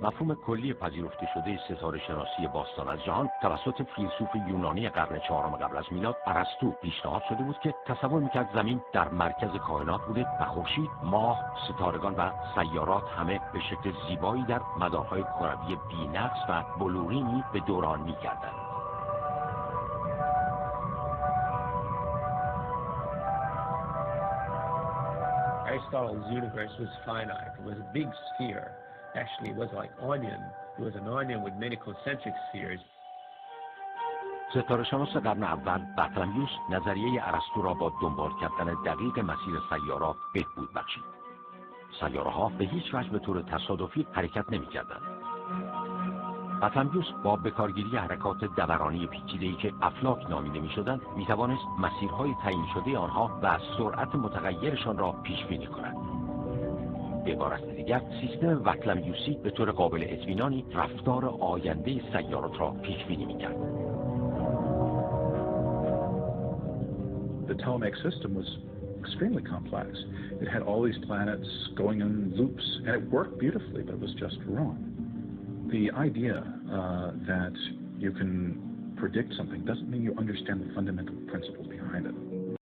مفهوم کلی پذیرفته شده ستاره شناسی باستان از جهان توسط فیلسوف یونانی قرن چهارم قبل از میلاد ارسطو پیشنهاد شده بود که تصور میکرد زمین در مرکز کائنات بوده و خورشید، ماه، ستارگان و سیارات همه به شکل زیبایی در مدارهای کروی بی‌نقص و بلورینی به دوران میگردند. Aristotle's universe was finite. It was a big sphere. Actually, it was like onion. It was an onion with many concentric spheres. ستاره شناس قرن اول بطلمیوس نظریه ارسطو را با دنبال کردن دقیق مسیر سیارات بهبود بخشید. سیاره‌ها به هیچ وجه به طور تصادفی حرکت نمی‌کردند. بطلمیوس با بکارگیری حرکات دورانی پیچیده‌ای که افلاک نامیده می‌شدند، می‌توانست مسیرهای تعیین شده آنها و سرعت متغیرشان را پیش‌بینی کند. به عبارت دیگر، سیستم بطلمیوسی به طور قابل اطمینانی رفتار آینده سیارات را پیش‌بینی می‌کرد. The Ptolemaic system was extremely complex. It had all these planets going in loops, and it worked beautifully, but it was just wrong. The idea that you can predict something doesn't mean you understand the fundamental principles behind it.